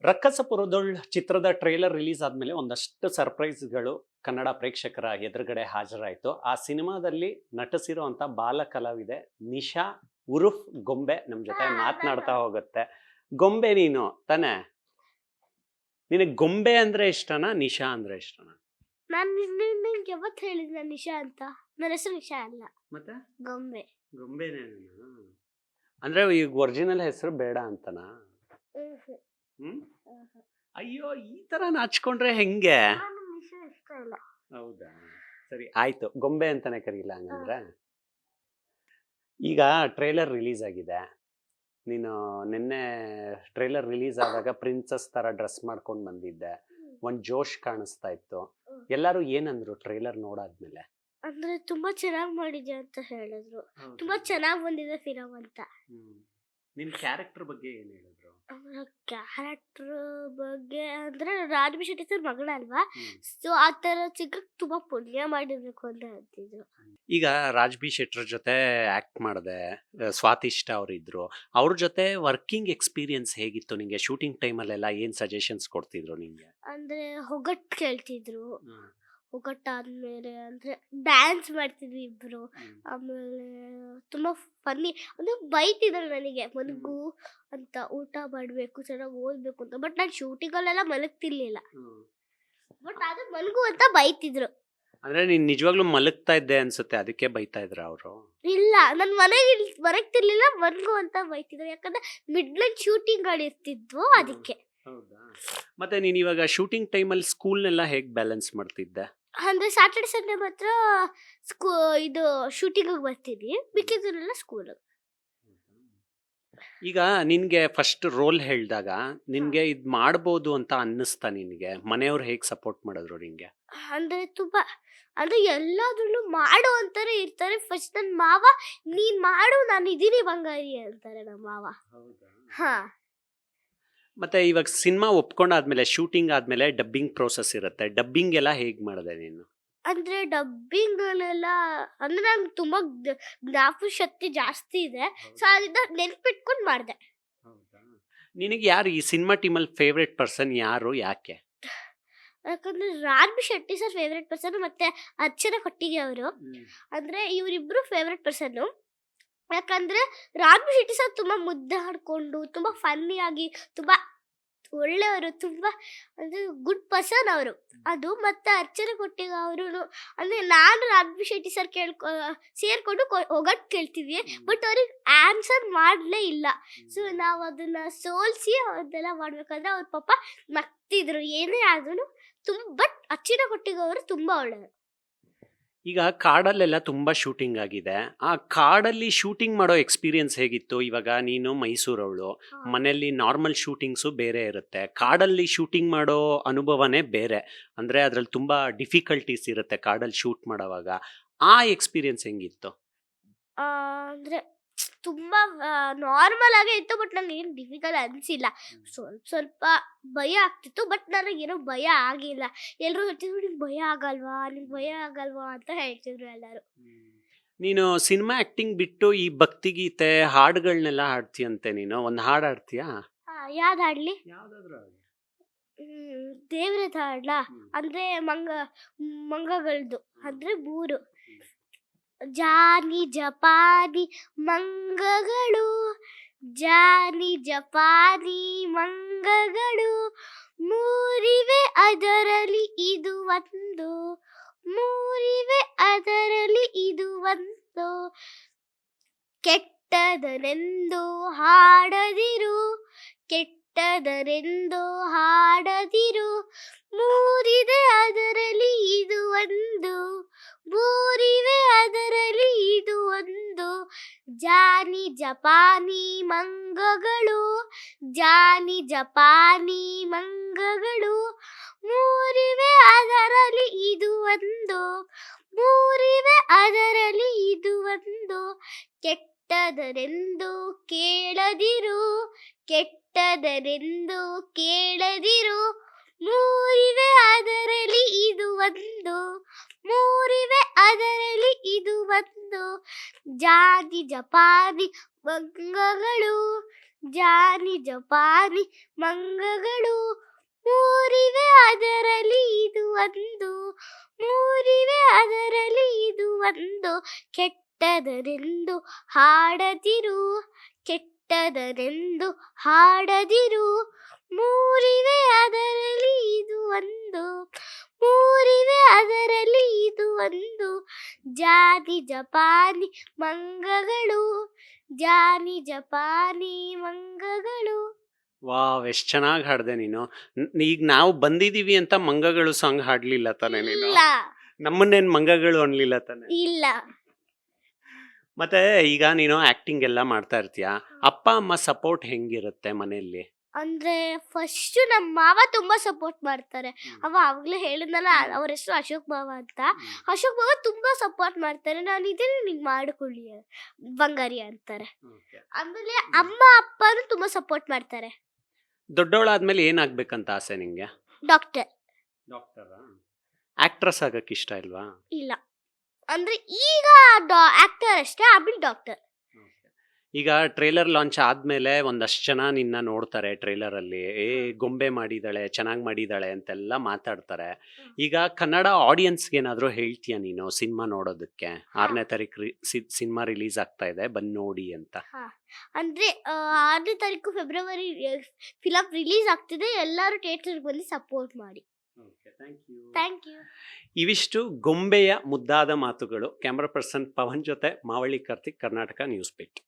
ರಕ್ಕಸಪುರದೊಳ್ ಚಿತ್ರದ trailer release ಆದ್ಮೇಲೆ ಒಂದಷ್ಟು ಸರ್ಪ್ರೈಸ್ಗಳು ಕನ್ನಡ ಪ್ರೇಕ್ಷಕರ ಎದುರುಗಡೆ ಹಾಜರಾಯಿತು. ಆ ಸಿನಿಮಾದಲ್ಲಿ ನಟಿಸಿರುವಂತ ಬಾಲ ಕಲಾವಿದೆ ನಿಶಾ ಉರುಫ್ ಗೊಂಬೆ ನಮ್ ಜೊತೆ ಮಾತನಾಡ್ತಾ ಹೋಗುತ್ತೆ. ಗೊಂಬೆ ನೀನು ತಾನೆ? ನಿನಗೆ ಗೊಂಬೆ ಅಂದ್ರೆ ಇಷ್ಟನಾ ನಿಶಾ ಅಂದ್ರೆ ಇಷ್ಟನಾ? ನಾನು ನಿನ್ಗೆ ಯಾವತ್ತು ಹೇಳಿದ್ನ ನಿಶಾ ಅಂತ? ನನ್ನ ಹೆಸರು ನಿಶಾ ಅಲ್ಲ, ಮತ್ತೆ ಗೊಂಬೆ. ಗೊಂಬೆನೇ ಅಂದ್ರೆ ಈಗ ಒರಿಜಿನಲ್ ಹೆಸರು ಬೇಡ ಅಂತನಾ? ಹ್ಮ್. ಅಯ್ಯೋ, ಈ ತರ ನಾಚ್ಕೊಂಡ್ರೆ ಹೆಂಗೆ? ನಿಶಾ ಇಷ್ಟ ಇಲ್ಲ. ಹೌದಾ, ಸರಿ ಆಯ್ತು, ಗೊಂಬೆ ಅಂತಾನೆ ಕರೀಲ ಹಂಗಂದ್ರೆ. ಈಗ ಟ್ರೇಲರ್ ರಿಲೀಸ್ ಆಗಿದೆ. ನೀನು ನಿನ್ನೆ ಟ್ರೇಲರ್ ರಿಲೀಸ್ ಆದಾಗ ಪ್ರಿನ್ಸಸ್ ತರ ಡ್ರೆಸ್ ಮಾಡ್ಕೊಂಡು ಬಂದಿದ್ದೆ. ಒಂದ್ ಜೋಶ್ ಕಾಣಿಸ್ತಾ ಇತ್ತು. ಎಲ್ಲರೂ ಏನಂದ್ರು ಟ್ರೇಲರ್ ನೋಡಾದ್ಮೇಲೆ? ಅಂದ್ರೆ ತುಂಬಾ ಚೆನ್ನಾಗಿ ಮಾಡಿದ್ಯಾ ಅಂತ ಹೇಳಿದ್ರು. ತುಂಬಾ ಚೆನ್ನಾಗಿ ಬಂದಿದೆ ಫಿಲಮ್ ಅಂತ. ನಿನ್ ಕ್ಯಾರೆಕ್ಟರ್ ಬಗ್ಗೆ ಏನ್ ಹೇಳಿದ್ರು? ಕ್ಯಾರೆಕ್ಟರ್ ಬಗ್ಗೆ ಅಂದ್ರೆ ರಾಜ್ಬಿ ಶೆಟ್ಟಿ ಸರ್ ಮಗಳ ಅಲ್ವಾ, ಸೊ ಆ ತರ ಸಿಗಕ್ ತುಂಬಾ ಪುಣ್ಯ ಮಾಡಿರ್ಬೇಕು ಅಂತ ಹೇಳ್ತಿದ್ರು. ಈಗ ರಾಜ್ಬಿ ಶೆಟ್ಟರ್ ಜೊತೆ ಆಕ್ಟ್ ಮಾಡಿದೆ, ಸ್ವಾತಿಷ್ಠ ಅವರಿದ್ರು. ಅವ್ರ ಜೊತೆ ವರ್ಕಿಂಗ್ ಎಕ್ಸ್ಪೀರಿಯನ್ಸ್ ಹೇಗಿತ್ತು ನಿಂಗೆ? ಶೂಟಿಂಗ್ ಟೈಮಲ್ಲೆಲ್ಲ ಏನ್ ಸಜೆಷನ್ಸ್ ಕೊಡ್ತಿದ್ರು ನಿಂಗೆ? ಅಂದ್ರೆ ಹೊಗಟ್ ಕೇಳ್ತಿದ್ರು. ಒಗಟ್ಟಾದ್ಮೇಲೆ ಅಂದ್ರೆ ಡ್ಯಾನ್ಸ್ ಮಾಡ್ತಿದ್ವಿ ಇಬ್ರು. ಆಮೇಲೆ ತುಂಬಾ ಫನ್ನಿ ಅಂದ್ರೆ ಬೈತಿದ್ರು ನನಗೆ, ಮಲಗು ಅಂತ, ಊಟ ಮಾಡ್ಬೇಕು, ಚೆನ್ನಾಗಿ ಓದ್ಬೇಕು ಅಂತ. ಬಟ್ ನಾನು ಶೂಟಿಂಗಲ್ಲೆಲ್ಲ ಮಲಗ್ತಿರ್ಲಿಲ್ಲ, ಬಟ್ ಆದ್ರೆ ಮಲಗು ಅಂತ ಬೈತಿದ್ರು. ಅಂದ್ರೆ ನೀನ್ ನಿಜವಾಗ್ಲೂ ಮಲಗ್ತಾ ಇದ್ದೆ ಅನ್ಸುತ್ತೆ, ಅದಕ್ಕೆ ಬೈತಾ ಇದ್ರ ಅವರು? ಇಲ್ಲ, ನನ್ ಮನೆಗೆ ಮಲಗ್ತಿರ್ಲಿಲ್ಲ, ಮಲಗು ಅಂತ ಬೈತಿದ್ರು. ಯಾಕಂದ್ರೆ ಮಿಡ್ಲೈನ್ ಶೂಟಿಂಗ್ ಇರ್ತಿದ್ವು, ಅದಕ್ಕೆ. ಹೌದಾ. ಮತ್ತೆ ನೀನ್ ಇವಾಗ ಶೂಟಿಂಗ್ ಟೈಮಲ್ಲಿ ಸ್ಕೂಲ್ನೆಲ್ಲ ಹೇಗ್ ಬ್ಯಾಲೆನ್ಸ್ ಮಾಡ್ತಿದ್ದೆ? ಅಂದ್ರೆ ಸ್ಯಾಟರ್ಡೆ ಸಂಡೇ ಮಾತ್ರ ಇದು ಶೂಟಿಂಗ್ ಬರ್ತಿದ್ವಿ, ಮಿಕ್ಕಿದ್ದೆಲ್ಲ ಸ್ಕೂಲ್. ಈಗ ನಿನ್ಗೆ ಫಸ್ಟ್ ರೋಲ್ ಹೇಳಿದಾಗ ನಿನ್ಗೆ ಇದ್ ಮಾಡ್ಬೋದು ಅಂತ ಅನ್ನಿಸ್ತಾ ನಿನ್ಗೆ? ಮನೆಯವ್ರು ಹೇಗ್ ಸಪೋರ್ಟ್ ಮಾಡಿದ್ರು ನಿನ್ಗೆ? ಅಂದ್ರೆ ತುಂಬಾ ಅಂದ್ರೆ ಎಲ್ಲಾದ್ರೂ ಮಾಡು ಅಂತಾನೆ ಇರ್ತಾರೆ. ಫಸ್ಟ್ ನನ್ ಮಾವ, ನೀನ್ ಮಾಡು, ನಾನು ಇದೀನಿ ಬಂಗಾರಿ ಅಂತಾರೆ ನಮ್ಮ ಮಾವ. ಹಾ. ಮತ್ತೆ ಇವಾಗ ಸಿನಿಮಾ ಒಪ್ಕೊಂಡಾದ್ಮೇಲೆ, ಶೂಟಿಂಗ್ ಆದ್ಮೇಲೆ ಡಬ್ಬಿಂಗ್ ಪ್ರೋಸೆಸ್ ಇರುತ್ತೆ. ಡಬ್ಬಿಂಗ್ ಎಲ್ಲ ಹೇಗ್ ಮಾಡಿದೆ ನೀನು? ಅಂದ್ರೆ ಡಬ್ಬಿಂಗ್ ಅಲ್ಲೆಲ್ಲ ಅಂದ್ರೆ ನಂಗೆ ತುಂಬಾ ಜ್ಞಾಪಕ ಶಕ್ತಿ ಜಾಸ್ತಿ ಇದೆ, ಸೊ ಅದರಿಂದ ನೆನ್ಪಿಟ್ಕೊಂಡು ಮಾಡಿದೆ. ನಿನಗೆ ಯಾರು ಈ ಸಿನಿಮಾ ಟೀಮಲ್ಲಿ ಫೇವ್ರೆಟ್ ಪರ್ಸನ್ ಯಾರು, ಯಾಕೆ? ಯಾಕಂದ್ರೆ Raj B Shetty sir favourite person, ಮತ್ತೆ ಅರ್ಚನಾ ಕೊಟ್ಟಿಗೆ ಅವರು. ಅಂದ್ರೆ ಇವರಿಬ್ರು ಫೇವ್ರೆಟ್ ಪರ್ಸನ್. ಯಾಕಂದ್ರೆ ರಾಜ್ಬಿ ಶೆಟ್ಟಿ ಸರ್ ತುಂಬಾ ಮುದ್ದಾಡ್ಕೊಂಡು, ತುಂಬಾ ಫನ್ನಿ ಆಗಿ, ತುಂಬಾ ಒಳ್ಳೆಯವರು, ತುಂಬಾ ಅಂದ್ರೆ ಗುಡ್ ಪರ್ಸನ್ ಅವರು. ಅದು ಮತ್ತೆ ಅರ್ಚನಾ ಕೊಟ್ಟಿಗೆ ಅವರು ಅಂದ್ರೆ ನಾನು ರಾಜ್ಬಿ ಶೆಟ್ಟಿ ಸರ್ ಸೇರ್ಕೊಂಡು ಒಗಟ್ ಕೇಳ್ತೀವಿ, ಬಟ್ ಅವ್ರಿಗೆ ಆನ್ಸರ್ ಮಾಡಲೇ ಇಲ್ಲ. ಸೊ ನಾವು ಅದನ್ನ ಸೋಲ್ಸಿ ಅದೆಲ್ಲ ಮಾಡ್ಬೇಕಾದ್ರೆ ಅವ್ರ ಪಾಪ ನಗ್ತಿದ್ರು, ಏನೇ ಆದ್ರೂ ಬಟ್ ಅರ್ಚನಾ ಕೊಟ್ಟಿಗೆ ಅವರು ತುಂಬಾ ಒಳ್ಳೆಯವರು. ಈಗ ಕಾಡಲ್ಲೆಲ್ಲ ತುಂಬಾ ಶೂಟಿಂಗ್ ಆಗಿದೆ. ಆ ಕಾಡಲ್ಲಿ ಶೂಟಿಂಗ್ ಮಾಡೋ ಎಕ್ಸ್ಪೀರಿಯನ್ಸ್ ಹೇಗಿತ್ತು? ಇವಾಗ ನೀನು ಮೈಸೂರವಳು, ಮನೆಯಲ್ಲಿ ನಾರ್ಮಲ್ ಶೂಟಿಂಗ್ಸು ಬೇರೆ ಇರುತ್ತೆ, ಕಾಡಲ್ಲಿ ಶೂಟಿಂಗ್ ಮಾಡೋ ಅನುಭವನೇ ಬೇರೆ. ಅಂದ್ರೆ ಅದ್ರಲ್ಲಿ ತುಂಬಾ ಡಿಫಿಕಲ್ಟೀಸ್ ಇರುತ್ತೆ ಕಾಡಲ್ಲಿ ಶೂಟ್ ಮಾಡೋವಾಗ. ಆ ಎಕ್ಸ್ಪೀರಿಯನ್ಸ್ ಹೆಂಗಿತ್ತು? ಅಂದ್ರೆ ತುಂಬಾ ನಾರ್ಮಲ್ ಆಗೇ ಇತ್ತು, ಬಟ್ ನಂಗೆ ಏನು ಡಿಫಿಕಲ್ಟ್ ಅನಿಸಿಲ್ಲ. ಸ್ವಲ್ಪ ಭಯ ಆಗ್ತಿತ್ತು, ಬಟ್ ನನಗೇನೋ ಭಯ ಆಗಿಲ್ಲ. ಎಲ್ಲರೂ ಹೇಳ್ತಿದ್ರು, ನಿಂಗೆ ಭಯ ಆಗಲ್ವಾ, ನಿಂಗೆ ಭಯ ಆಗಲ್ವಾ ಅಂತ ಹೇಳ್ತಿದ್ರು ಎಲ್ಲರೂ. ನೀನು ಸಿನಿಮಾ ಆಕ್ಟಿಂಗ್ ಬಿಟ್ಟು ಈ ಭಕ್ತಿಗೀತೆ ಹಾಡುಗಳನ್ನೆಲ್ಲ ಹಾಡ್ತೀಯಂತೆ, ನೀನು ಒಂದು ಹಾಡು ಹಾಡ್ತೀಯಾ? ಯಾವ್ದು ಹಾಡ್ಲಿ? ಯಾವ್ದಾದ್ರು ದೇವ್ರದ್ದು ಹಾಡ್ಲಾ? ಅಂದ್ರೆ ಮಂಗಗಳದ್ದು, ಅಂದ್ರೆ 3 ಜಾನಿ ಜಪಾನಿ ಮಂಗಗಳು, ಜಾನಿ ಜಪಾನಿ ಮಂಗಗಳು, ಮೂರಿವೆ ಅದರಲ್ಲಿ ಇದು ಒಂದು, ಮೂರಿವೆ ಅದರಲ್ಲಿ ಇದು ಒಂದು, ಕೆಟ್ಟದನೆಂದು ಹಾಡದಿರು, ಕೆಟ್ಟದರೆಂದು ಹಾಡದಿರು, ಮೂರಿದೆ ಅದರಲ್ಲಿ ಇದು ಒಂದು, ಮೂರಿವೆ ಅದರಲ್ಲಿ ಇದು ಒಂದು, ಜಾನಿ ಜಪಾನಿ ಮಂಗಗಳು, ಜಾನಿ ಜಪಾನಿ ಮಂಗಗಳು, ಮೂರಿವೆ ಅದರಲ್ಲಿ ಇದು ಒಂದು, ಮೂರಿವೆ ಅದರಲ್ಲಿ ಇದು ಒಂದು, ಕೆಟ್ಟದರೆಂದು ಕೇಳದಿರು, ಕೆಟ್ಟದರೆಂದು ಕೇಳದಿರು, ಮೂರಿವೆ ಅದರಲ್ಲಿ ಇದು ಒಂದು, ಮೂರಿವೆ ಅದರಲ್ಲಿ ಇದು ಒಂದು, ಜಾನಿ ಜಪಾನಿ ಮಂಗಗಳು, ಜಾನಿ ಜಪಾನಿ ಮಂಗಗಳು. ಅದರಲ್ಲಿ ಇದು ಒಂದು, ಮೂರಿವೆ ಅದರಲ್ಲಿ ಇದು ಒಂದು, ಕೆಟ್ಟದನೆಂದು ಹಾಡದಿರು, ಕೆಟ್ಟದನೆಂದು ಹಾಡದಿರು, ಮೂರಿವೆ ಅದರಲ್ಲಿ ಇದು ಒಂದು, ಮೂರಿವೆ ಅದರಲ್ಲಿ ಇದು ಒಂದು, ಜಾನಿ ಜಪಾನಿ ಮಂಗಗಳು, ಜಾನಿ ಜಪಾನಿ ಮಂಗಗಳು. ವಾವ್, ಎಷ್ಟು ಚೆನ್ನಾಗಿ ಹಾಡ್ದೆ ನೀನು. ಈಗ ನಾವು ಬಂದಿದೀವಿ ಅಂತ ಮಂಗಗಳು ಸಾಂಗ್ ಹಾಡ್ಲಿಲ್ಲ ತಾನೆ ನೀನು? ಇಲ್ಲ ನಮ್ಮನ್ನೇನ್ ಮಂಗಗಳು ಅನ್ಲಿಲ್ಲ ತಾನೆ? ಇಲ್ಲ ಮತ್ತೆ ಈಗ ನೀನು ಆಕ್ಟಿಂಗ್ ಎಲ್ಲ ಮಾಡ್ತಾ ಇರ್ತೀಯ, ಅಪ್ಪ ಅಮ್ಮ ಸಪೋರ್ಟ್ ಹೆಂಗಿರುತ್ತೆ ಮನೆಯಲ್ಲಿ? ಅಂದ್ರೆ ಫಸ್ಟ್ ನಮ್ಮ ಮಾವ ತುಂಬಾ ಸಪೋರ್ಟ್ ಮಾಡ್ತಾರೆ. ಅವ ಅವಾಗ್ಲೇ ಹೇಳಿದ್ನಲ್ಲ, ಅವ್ರ ಹೆಸರು ಅಶೋಕ್ ಮಾವ ಅಂತ. ಅಶೋಕ್ ಮಾವ ತುಂಬಾ ಸಪೋರ್ಟ್ ಮಾಡ್ತಾರೆ. ನಾನು ಇದನ್ನ ನಿಂಗೆ ಮಾಡಿಕೊಳ್ಳಿ ಬಂಗಾರಿ ಅಂತಾರೆ. ಆಮೇಲೆ ಅಮ್ಮ ಅಪ್ಪನು ತುಂಬಾ ಸಪೋರ್ಟ್ ಮಾಡ್ತಾರೆ. ದೊಡ್ಡವಳಾದ್ಮೇಲೆ ಏನಾಗ್ಬೇಕಂತ ಆಸೆ ನಿಂಗೆ? ಡಾಕ್ಟರ್. ಡಾಕ್ಟರ್. ಆಕ್ಟ್ರೆಸ್ ಆಗಕ್ ಇಷ್ಟ ಇಲ್ವಾ? ಇಲ್ಲ, ಅಂದ್ರೆ ಈಗ ಆಕ್ಟರ್ ಅಷ್ಟೇ, ಆಮೇಲೆ ಡಾಕ್ಟರ್. ಈಗ ಟ್ರೇಲರ್ ಲಾಂಚ್ ಆದ್ಮೇಲೆ ಒಂದಷ್ಟು ಜನ ನಿನ್ನ ನೋಡ್ತಾರೆ ಟ್ರೇಲರ್ ಅಲ್ಲಿ, ಗೊಂಬೆ ಮಾಡಿದಾಳೆ, ಚೆನ್ನಾಗಿ ಮಾಡಿದಾಳೆ ಅಂತೆಲ್ಲ ಮಾತಾಡ್ತಾರೆ. ಈಗ ಕನ್ನಡ ಆಡಿಯನ್ಸ್ಗೆ ಏನಾದ್ರು ಹೇಳ್ತೀಯ ನೀನು ಸಿನಿಮಾ ನೋಡೋದಕ್ಕೆ? 6ನೇ ತಾರೀಕು ಸಿನಿಮಾ ರಿಲೀಸ್ ಆಗ್ತಾ ಇದೆ, ಬಂದ್ ನೋಡಿ ಅಂತ. ಅಂದ್ರೆ 6ನೇ ತಾರೀಕು ಫೆಬ್ರವರಿ ಫಿಲಮ್ ರಿಲೀಸ್ ಆಗ್ತಿದೆ. ಎಲ್ಲರೂ ಥಿಯೇಟರ್ಗೆ ಬಂದು ಸಪೋರ್ಟ್ ಮಾಡಿ. Thank you. ಇವಿಷ್ಟು ಗೊಂಬೆಯ ಮುದ್ದಾದ ಮಾತುಗಳು. ಕ್ಯಾಮ್ರಾ ಪರ್ಸನ್ ಪವನ್ ಜೊತೆ ಮಾವಳ್ಳಿ ಕಾರ್ತಿಕ್, ಕರ್ನಾಟಕ ನ್ಯೂಸ್ 8.